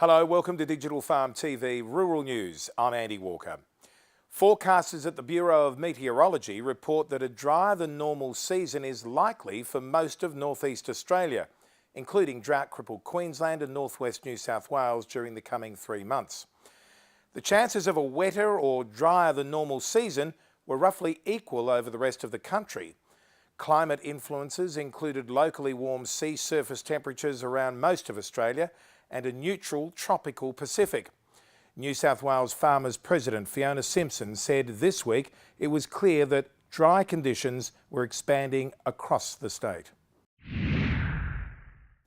Hello, welcome to Digital Farm TV Rural News. I'm Andy Walker. Forecasters at the Bureau of Meteorology report that a drier than normal season is likely for most of northeast Australia, including drought-crippled Queensland and northwest New South Wales during the coming 3 months. The chances of a wetter or drier than normal season were roughly equal over the rest of the country. Climate influences included locally warm sea surface temperatures around most of Australia and a neutral tropical Pacific. New South Wales Farmers President Fiona Simpson said this week it was clear that dry conditions were expanding across the state.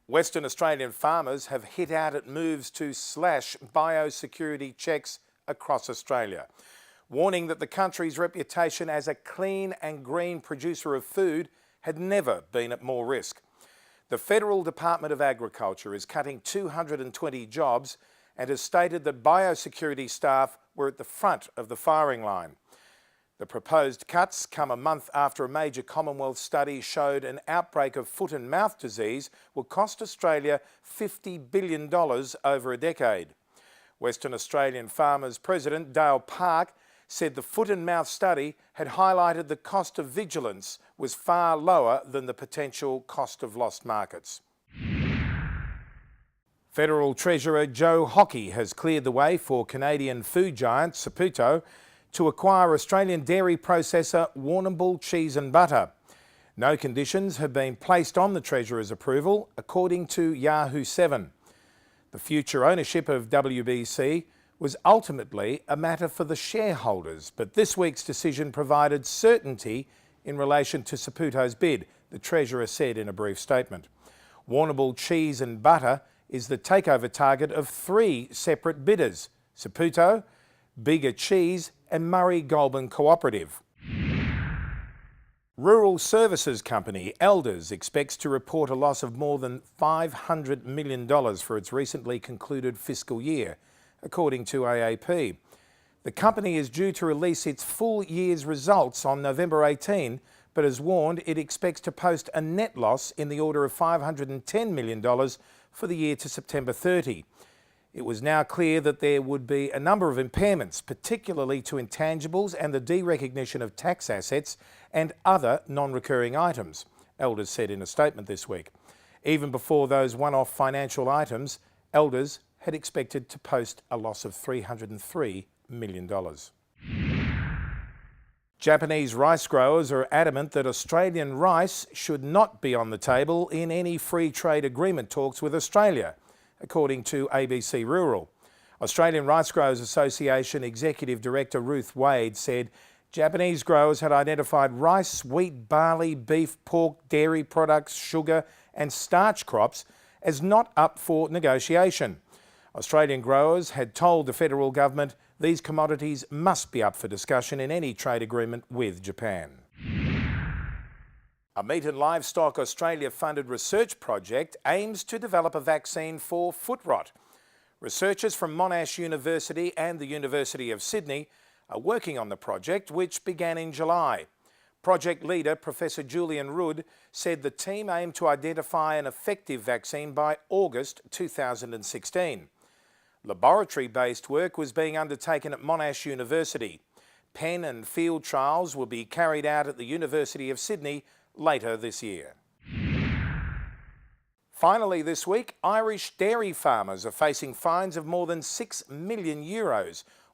Western Australian farmers have hit out at moves to slash biosecurity checks across Australia, warning that the country's reputation as a clean and green producer of food had never been at more risk. The Federal Department of Agriculture is cutting 220 jobs and has stated that biosecurity staff were at the front of the firing line. The proposed cuts come a month after a major Commonwealth study showed an outbreak of foot and mouth disease will cost Australia $50 billion over a decade. Western Australian Farmers President Dale Park said the foot and mouth study had highlighted the cost of vigilance was far lower than the potential cost of lost markets. Federal Treasurer Joe Hockey has cleared the way for Canadian food giant Saputo to acquire Australian dairy processor Warrnambool Cheese and Butter. No conditions have been placed on the Treasurer's approval, according to Yahoo 7. The future ownership of WBC was ultimately a matter for the shareholders, but this week's decision provided certainty in relation to Saputo's bid, the Treasurer said in a brief statement. Warrnambool Cheese and Butter is the takeover target of 3 separate bidders: Saputo, Bega Cheese and Murray Goulburn Cooperative. Rural Services Company Elders expects to report a loss of more than $500 million for its recently concluded fiscal year, according to AAP. The company is due to release its full year's results on November 18, but has warned it expects to post a net loss in the order of $510 million for the year to September 30. It was now clear that there would be a number of impairments, particularly to intangibles and the derecognition of tax assets and other non-recurring items, Elders said in a statement this week. Even before those one-off financial items, Elders had expected to post a loss of $303 million. Japanese rice growers are adamant that Australian rice should not be on the table in any free trade agreement talks with Australia, according to ABC Rural. Australian Rice Growers Association Executive Director Ruth Wade said Japanese growers had identified rice, wheat, barley, beef, pork, dairy products, sugar and starch crops as not up for negotiation. Australian growers had told the federal government these commodities must be up for discussion in any trade agreement with Japan. A Meat and Livestock Australia funded research project aims to develop a vaccine for foot rot. Researchers from Monash University and the University of Sydney are working on the project, which began in July. Project leader Professor Julian Rood said the team aimed to identify an effective vaccine by August 2016. Laboratory-based work was being undertaken at Monash University. Pen and field trials will be carried out at the University of Sydney later this year. Finally this week, Irish dairy farmers are facing fines of more than €6 million,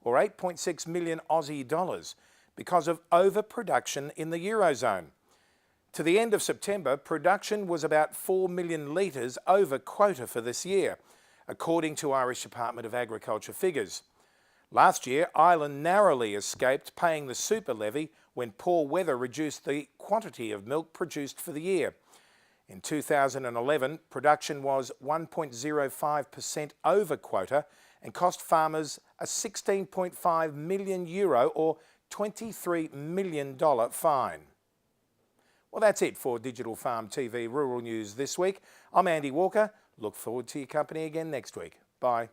or 8.6 million Aussie dollars, because of overproduction in the Eurozone. To the end of September, production was about 4 million litres over quota for this year, according to Irish Department of Agriculture figures. Last year, Ireland narrowly escaped paying the super levy when poor weather reduced the quantity of milk produced for the year. In 2011, production was 1.05% over quota and cost farmers a €16.5 million or $23 million fine. Well, that's it for Digital Farm TV Rural News this week. I'm Andy Walker. Look forward to your company again next week. Bye.